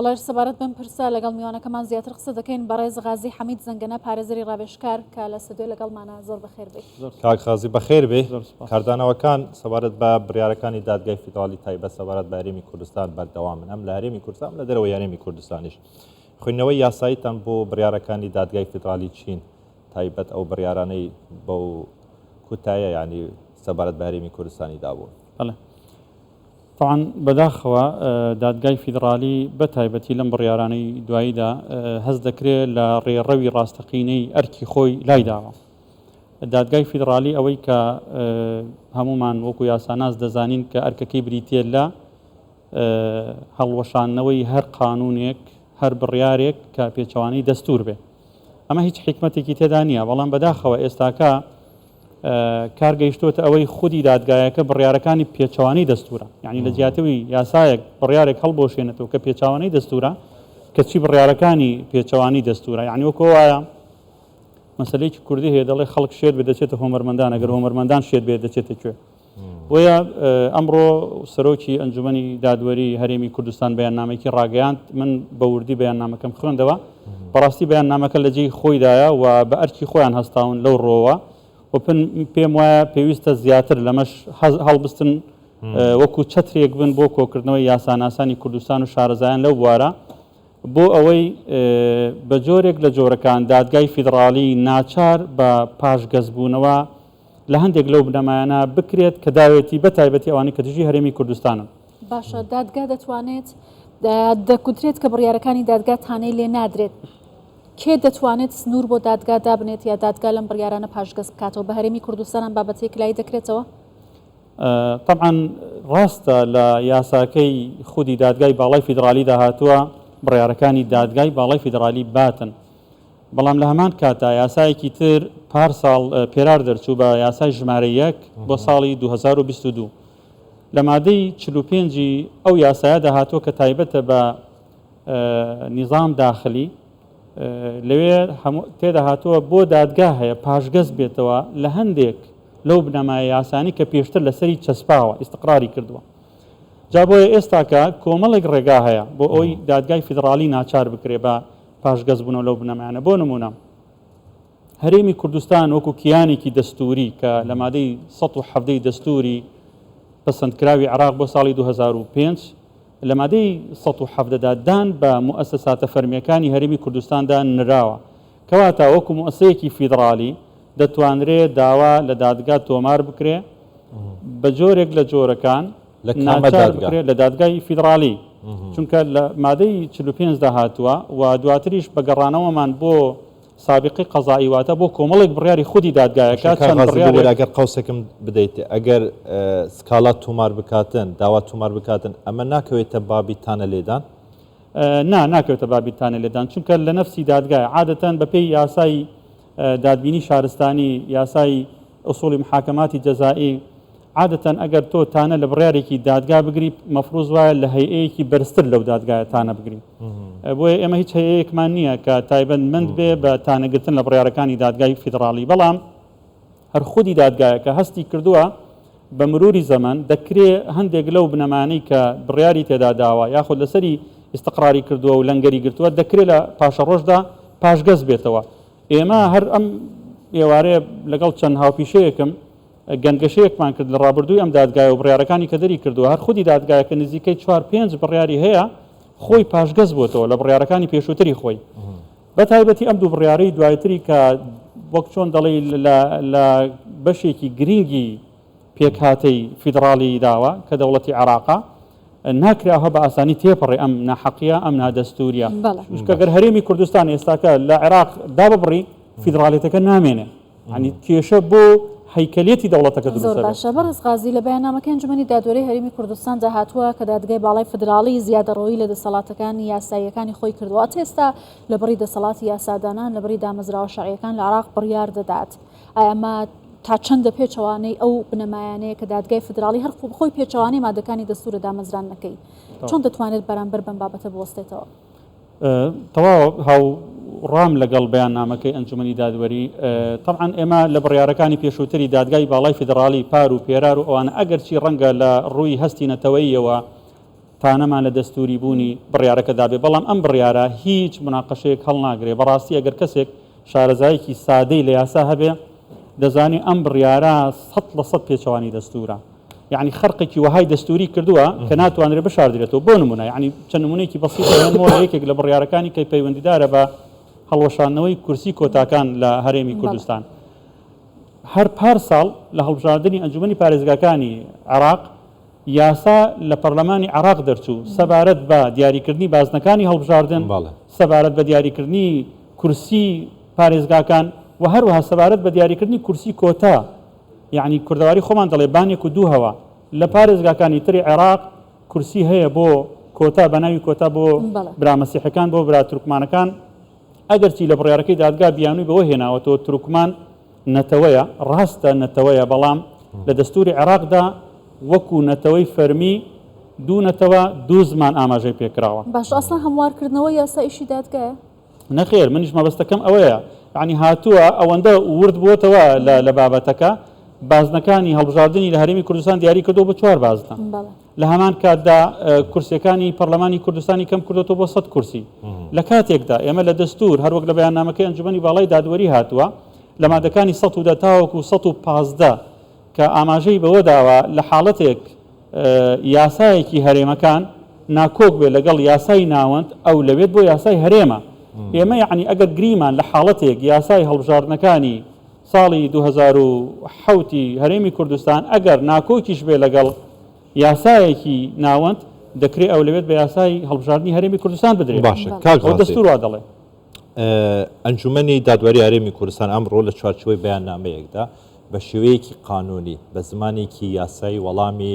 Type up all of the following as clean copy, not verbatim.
بەڵێ سەبارەت بم پرسە لەگەڵ میوانەکەمان زیاتر قسە دەکەین بەڕێز غازی حەمید زەنگەنە پارێزەری ڕابێژکار کە لە سەدوێ لەگەڵمانە زۆر بەخێر بێت. کاک غازی بەخێر بێ. کاردانەوەکان سەبارەت بە بڕیارەکانی دادگای فیدرالی تایبەت سەبارەت بە هەرێمی کوردستان بەردەوامن هەم لە هەرێمی کوردستان لە دەرەوەی هەرێمی کوردستانیش. خوێندنەوەی یاساییتان بۆ بڕیارەکانی دادگای فیدرالی چین تایبەت ئەو بڕیارانەی بەو کوتایە ینی سەبارەت بە هەرێمی کوردستانی دابوون. طبعا بەداخەوە دادگای فیدرالی بە تایبەتی لەم بڕیارانەی دواییدا هەز دەکرێت لە ڕێڕەوی ڕاستەقینەی ئەرکی خۆی لای داوە. دادگای فیدرالی ئەوەی کە هەمومان وەکو یاساناس دەزانین کە ئەرکەکەی بریتێ لە هەڵوەشانەوەی هەر قانونێک هەر بڕیارێک کە پێچەوانەی دەستور بێ. ئەمە هیچ حکمەتێکی تێدا نییە، بەڵام بەداخەوە ئێستاکە کارگەیشتۆتە ئەوەی خودی دادگایەکە بڕیارەکانی پێچەوانەی دەستورە، یعنی لە جیاتەوەی یاسایەک بڕیارێک هەڵبۆشێنێتەوە کە پێچەوانەی دەستورە کەچی بڕیارەکانی پێچەوانی دەستورە، یعنی وەکو وایە مەسەلەیەکی کوردی هەیە دەڵێ خەڵک شێت بێ دەچێتە هۆمەرمەندان، ئەگەر هۆمەرمەندان شێت بێت دەچێتە کوێ. بۆیە ئەمڕۆ سەرۆکی ئەنجومەنی دادوەری هەرێمی کوردستان بەیاننامەیەکی ڕاگەیاند، من بە وردی بەیاننامەکەم خوێندەوە، بەڕاستی بەیاننامەکە لە جێی خۆیدایە و بە ئەرکی خۆیان هەستاون لەو ڕۆوە و پێم وایە پێویستە زیاتر لەمەش هەڵبستن وەکو چەترێک بن بۆ کۆکردنەوەی یاساناسانی کوردستان و شارەزایان لەو بوارە بۆ ئەوەی بە جۆرێک لە جۆرەکان دادگای فیدرالی ناچار بە پاشگەزبوونەوە لە هەندێک لەو بنەمایانە بکرێت کە داوێتی بە تایبەتی ئەوانەی کە دژی هەرێمی کوردستانن. باشە دادگا دەتوانێت دەکوترێت کە بڕیارەکانی دادگا تانەی لێ نادرێت، کێ دەتوانێت سنوور بۆ دادگا دابنێت یا دادگا لەم بڕیارانە پاشگەز بکاتەوە بە هەرێمی کوردستان بابەتێک لای دەکرێتەوە؟ طبعا ڕاستە لە یاساکەی خودی دادگای باڵای فیدرالی داهاتووە بڕیارەکانی دادگای باڵای فیدرالی باتن، بەڵام لە هەمان کاتا یاسایەکی تر پارساڵ پێرار دەرچوو بە یاسای ژمارە 1 بۆ ساڵی 2022 لە مادەی 45 ئەو یاسایە داهاتووە کە تایبەتە بە نیظام داخلی لەوێ تێدا هاتووە بۆ دادگا هەیە پاشگەز بێتەوە لە هەندێک لەو بنەمای یاسانی کە پێشتر لەسەری چەسپاوە ئیستقراری کردووە. جا بۆیە ئێستاکە کۆمەڵێک ڕێگا هەیە بۆ ئەوی دادگای فیدرالی ناچار بکرێ بە پاشگەز بوونەوە لەو بنەمایانە. بۆ نمونە هەرێمی کوردستان وەکو کیانێکی دەستوری کە لە مادەی 117 دەستوری پەسەندکراوی عێراق بۆ ساڵی 2005 لە مادەی 117 دان بە موسساتە فەرمیەکانی هەرێمی کوردستاندا نراوە، کەواتە وەکو موسسەیەکی فیدرالی دەتوانرێت داوا لە دادگا تۆمار بکرێ بە جۆرێک لە جۆرەکان ناچار بکرێت لە دادگای فیدرالی، چونکە لە مادەی 45 داهاتووە و دواتریش بە گەڕانەوەمان بۆ سابقی قەزایی واتە بۆ کۆمەڵێک بڕیاری خودی دادگایەکە ئەگەر قەوسێکم بدەیت ئەگەر سکاڵات تومار بکاتن داوا تومار بکاتن ئەمە ناکەوێتە بابی تانە لێدان؟ ناکەوێتە بابی تانە لێدان، چونکە لە نەفسی دادگای عادەتەن بەپێی یاسای دادبینی شارستانی یاسای ئوسوڵی محاکەماتی جەزایی عادەتەن ئەگەر تۆ تانە لە بڕیارێکی دادگا بگری مەفروض وایە لە هەیئەیەکی بەرزتر لەو دادگایە تانە بگری. بۆیە ئێمە هیچ هەیەیەکمان نییە کە تایبەتمەند بێ بە تانەگرتن لە بڕیارەکانی دادگای فیدرالی، بەڵام هەر خودی دادگایە کە هەستی کردووە بە مروری زەمان دەکرێت هەندێک لەو بنەمانەی کە بڕیاری تێدا داوە یاخود لەسەری ئیستقراری کردووە و لەنگەری گرتووە دەکرێت لە پاشە ڕۆژدا پاشگەز بێتەوە. ئێمە هەر ئەم ئێوارەیە لەگەڵ چەند هاوپیشەیەکم گەنگەشەیەکمان کرد لە ڕابردووی ئەم دادگایە و بڕیارەکانی کە دەری کردووە هەر خودی دادگایەکە نزیکەی 4-5 بڕیاری هەیە خۆی پاشگەز بۆتەوە لە بڕیارەکانی پێشووتری خۆی، بە تایبەتی ئەم دوو بڕیارەی دوایتری کە وەک چۆن دەڵێ لە بەشێکی گرنگی پێکهاتەی فیدرالی داوە کە دەوڵەتی عێراقا ناکراوە بە ئاسانی تێپەڕێ ئەم ناحەقیە ئەم نادەستوریە، چونکە گەر هەرێمی کوردستان ئێستاکە لە عێراق داببڕی فیدرالیەتەکە نامێنێ، ینی کێشە بۆ هەیکەلێتی دەوڵەتەکە دروست. زۆر باشە. بەڕێز غازی لە بەیاننامەکە ئەنجومەنی دادوەری هەرێمی کوردستان داهاتووە کە دادگای باڵای فیدرالی زیادەڕەویی لە دەسەڵاتەکانی یاساییەکانی خۆی کردووە، ئێستا لەبەری دەسەڵاتی یاسادانان لەبەری دامەزراوە شەرعیەکان لە عێراق بڕیار دەدات. ئەمە تا چەندە پێچەوانەی ئەو بنەمایانەیە کە دادگای فیدرالی هەر خۆی پێچەوانەی مادەکانی دەستورە دامەزرانەکەی چۆن دەتوانێت بەرامبەر بەم بابەتە بوەستێتەوە؟ تەواو هاوڕام لەگەڵ بەیاننامەکەی ئەنجومەنی دادوەری طبعا ئێمە لە بڕیارەکانی پێشووتری دادگای باڵای فیدرالی پار و پێرار و ئەوانە ئەگەرچی ڕەنگە لە ڕووی هەستی نەتەوەییەوە تانەمان لە دەستوری بوونی بڕیارەکەدا بێ بەڵام ئەم بڕیارە هیچ مناقەشەیەک هەڵ ناگرێ بەڕاستی ئەگەر کەسێک شارەزایەکی سادەی لە یاسا هەبێ دەزانی ئەم بڕیارە 100% پێچەوانی دەستورە یعنی خەرقێکی وهای دەستوری کردووە کە ناتوانرێت بشاردرێتەوە بۆ نمونە یعنی چەند نمونەیەکی بەسیطە هێنمەوە یەکێک لە بڕیارەکانی کە پەیوەندیدارە بە هەڵوەشاندنەوەی کورسی کۆتاکان لە هەرێمی کوردستان هەر پارساڵ لە هەڵبژاردننی ئەنجومەنی پارێزگاکانی عێراق یاسا لە پەرلەمانی عێراق دەرچوو سەبارەت بە دیاریکردنی بازنەکانی هەڵبژاردن سەبارەت بە دیاریکردنی کورسی پارێزگاکان و هەروەها سەبارەت بە دیاریکردنی کورسی کۆتا یعنی کوردەواری خۆمان دەڵێ بانێک و دووهەوە لە پارێزگاکانی تری عێراق کورسی هەیە بۆ کۆتا بە ناوی کۆتا بۆ برا مەسیحەکان بۆ برا تورکمانەکان ئەگەرچی لە بڕیارەکەی دادگا بیانووی بەوە هێناوەتەوە تورکمان نەتەوەیە ڕاستە نەتەوەیە بەڵام لە دەستوری عێراقدا وەکو نەتەوەی فەرمی دوو نەتەوە دوو زمان ئاماژەی پێکراوە باش ئاسڵا هەموارکردنەوە یاسا ئیشی دادگایە نەخێر منیش مەبەستەکەم ئەوەیە یعنی هاتووە ئەوەندە ورد بووەتەوە لە بابەتەکە بازنەکانی هەڵبژاردننی لە هەرێمی کوردستان دیاری کردو بۆ 4 بازنە لە هەمان کاتدا کورسیەکانی پەرلەمانی کوردستانی کەم کردوەوە بۆ 100 کورسی لە کاتێکدا ئێمە لە دەستور هەروەک لە بەیاننامەکەی ئەنجومەنی باڵای دادوەری هاتووە لە مادەکانی 110 تاوەکو 115 کە ئاماژەی بەوە داوە لە حاڵەتێک یاسایەکی هەرێمەکان ناکۆک بێ لەگەڵ یاسای ناوەند ئەو لەوێت بۆ یاسای هەرێمە ئێمە یعنی ئەگەر گریمان لە حاڵەتێک یاسای هەڵبژاردنەکانی ساڵی 2007 هەرێمی کوردستان ئەگەر ناکۆکیش بێ لەگەڵ یاسایەکی ناوەند دەکرێت ئەو لەوێت بە یاسای هەڵبژاردننی هەرێمی کوردستان بدرێت باشە دەستور وا دەڵێ ئەنجومەنی دادوەری هەرێمی کوردستان ئەمڕۆ لە چوارچوەی بەیاننامەیەکدا بە شێوەیەکی قانونی بە زمانێکی یاسایی وەڵامی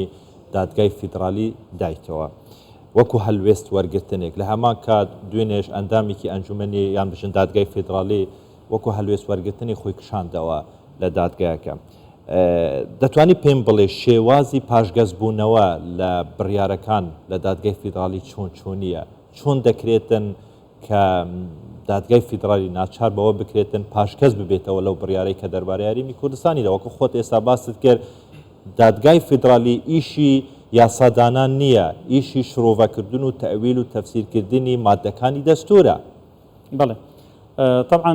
دادگای فیدرالی دایتەوە وەکو هەلوێست وەرگرتنێک لە هەمان کات دوێنێش ئەندامێکی ئەنجومەنی یان بژن دادگای فیدرالی وەکو هەلوێست وەرگرتنی خۆی کشاندەوە لە دادگایەکە دەتوانی پێم بڵێ شێوازی پاشگەزبوونەوە لە بڕیارەکان لە دادگای فیدرالی چۆنیە چۆن دەکرێتن کە دادگای فیدرالی ناچار بەوە بکرێتن پاشکەس ببێتەوە لەو بڕیارەی کە دەربارەی هەرێمی کوردستانی دەوەکو خۆت ئێستا باست کرد دادگای فیدرالی ئیشی یاسادانان نییە ئیشی شرۆڤەکردن و تەویل و تەفسیرکردنی مادەکانی دەستورە بەڵێ طبعا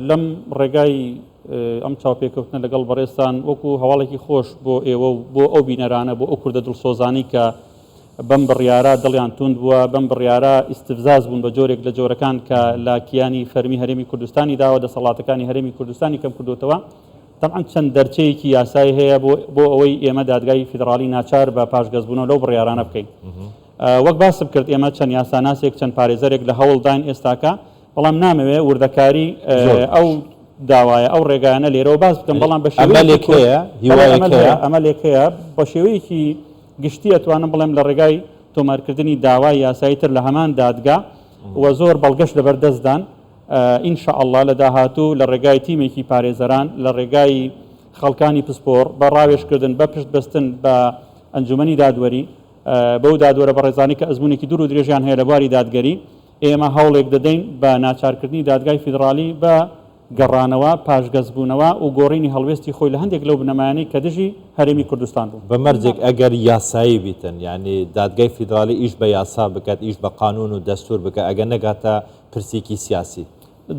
لەم ڕێگای ئەم چاوپێکەوتنە لەگەڵ بەڕێستان وەکو هەواڵێکی خۆش بۆ ئێوە و بۆ ئەو بینەرانە بۆ ئەو کوردە دڵسۆزانی کە بەم بڕیارە دڵیان توند بووە بەم بڕیارە ئیستفزاز بوون بە جۆرێک لە جۆرەکان کە لاکیانی فەرمی هەرێمی کوردستانی داوە دەسەڵاتەکانی هەرێمی کوردستانی کەم کردوتەوە طبعا چەند دەرچەیەکی یاسایی هەیە بۆ ئەوەی ئێمە دادگای فیدرالی ناچار بە پاشگەزبوونەوە لەو بڕیارانە بکەین وەک باسم کرد ئێمە چەند یاساناسێک چەند پارێزەرێک لە هەوڵداین ئێستاکە بەڵام نامەوێ وردەکاری ئەو داوایە ئەو ڕێگایانە لێرەوە باز بکەم بەڵام بە ئەمەلێکەیە بە شێوەیەکی گشتی ئەتوانم بڵێم لە ڕێگای تۆمارکردنی داوای یاساییتر لە هەمان دادگا و زۆر بەڵگەشت لەبەردەستدان ئینشاءالله لە داهاتوو لە ڕێگای تیمێکی پارێزەران لە ڕێگای خەڵکانی پسپۆر بە ڕاوێشکردن بە پشت بەستن بە ئەنجومەنی دادوەری بەو دادوەرە بەڕێزانی کە ئەزمونێکی دوور و درێژیان هەیە لە بواری دادگەری ئێمە هەوڵێک دەدەین بە ناچارکردنی دادگای فیدرالی بە گەڕانەوە پاشگەزبوونەوە و گۆڕینی هەڵوێستی خۆی لە هەندێک لەو بنەمایانەی کە دژی هەرێمی کوردستان بوو بە مەرجێک ئەگەر یاسایی بیتن یعنی دادگای فیدرالی ئیش بە یاسا بکات ئیش بە قانون و دەستور بکە ئەگەر نەگاتە پرسێکی سیاسی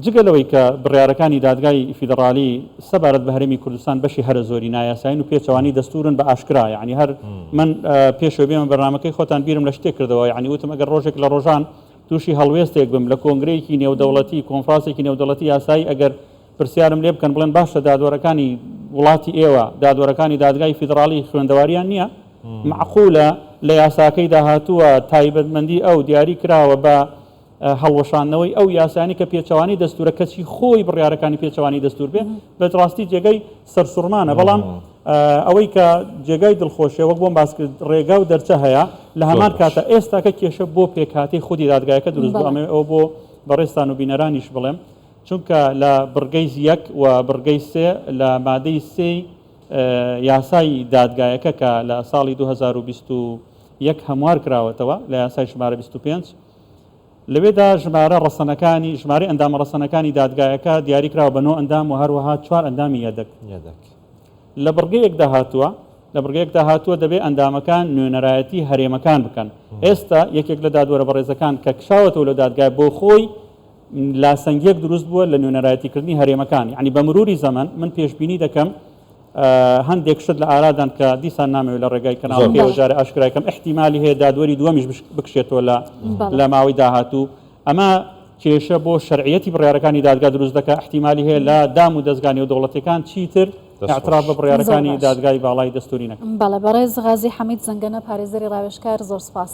جگەلەوەی کە بڕیارەکانی دادگای فیدرالی سەبارەت بە هەرێمی کوردستان بەشی هەرە زۆری نایاساین و پێچەوانی دەستورن بە ئاشکرا یعنی هەر من پێشەوە بێمە بەرنامەکەی خۆتان بیرم لە شتێک کردەوە یعنی وتم ئەگەر ڕۆژێک لە ڕۆژان تووشی هەڵوێستێک بم لە کۆنگرەیەکی نێودەوڵەتی کۆنفرانسێکی نێودەوڵەتی یاسایی ئەگەر پرسیارم لێ بکەن بڵێن باشە دادوەرەکانی وڵاتی ئێوە دادوەرەکانی دادگای فیدرالی خوێندەواریان نییە معقولە لە یاساکەی داهاتووە تایبەتمەندی ئەو دیاری کراوە بە هەڵوەشاندنەوەی ئەو یاسانی کە پێچەوانی دەستورە کەچی خۆی بڕیارەکانی پێچەوانی دەستور بێ بەڕاستی جێگەی سەرسوڕمانە بەڵام ئەوەی کە جێگای دڵخۆشیە وەک بۆم باس کرد ڕێگا و دەرچە هەیە لە هەمان کاتە ئێستاکە کێشە بۆ پێکهاتی خودی دادگایەکە دروست بوو ئەمە ئەو بۆ بەڕێستان و بینەرانیش بڵێم چونکە لە بڕگەی 1 و بڕگەی 3 لە مادەی 3 یاسای دادگایەکە کە لە ساڵی 2021 هەموار کراوەتەوە لە یاسای ژمارە 25 لەوێدا ژمارە ڕەسەنەکانی ژمارە ئەندامە ڕەسەنەکانی دادگایەکە دیاری کراوە بە 9 ئەندام و هەروەها 4 ئەندامی یەدەک لە بڕگەیەکدا هاتووە لە بڕگەیەکدا هاتووە دەبێ ئەندامەکان نوێنەرایەتی هەرێمەکان بکەن ئێستا یەکێک لە دادوەرە بەڕێزەکان کە کشاوەتەوە لە دادگای بۆ خۆی لاسەنگیەک دروست بووە لە نوێنەرایەتیکردنی هەرێمەکان یعنی بە مروری زەمان من پێشبینی دەکەم هەندێک شت لە ئارادان کە دیسان نامەوێت لە ڕێگای کەناڵەکەی وەژارە ئاشکراکەم احتیمالی هەیە دادوەری دووەمیش بکشێتەوە لە ماوەی داهاتوو ئەمە کێشە بۆ شەرعیەتی بڕیارەکانی دادگا دروست دەکات احتیمالی هەیە لە دام و دەستگانی و دەوڵەتەکان چیتر اعتراف بە بڕیارەکانی دادگای باڵای دەستوری نەکەن. بەڵێ بەڕێز غازی حەمید زەنگەنە پارێزەری ڕاوێژکار زۆر سپاس.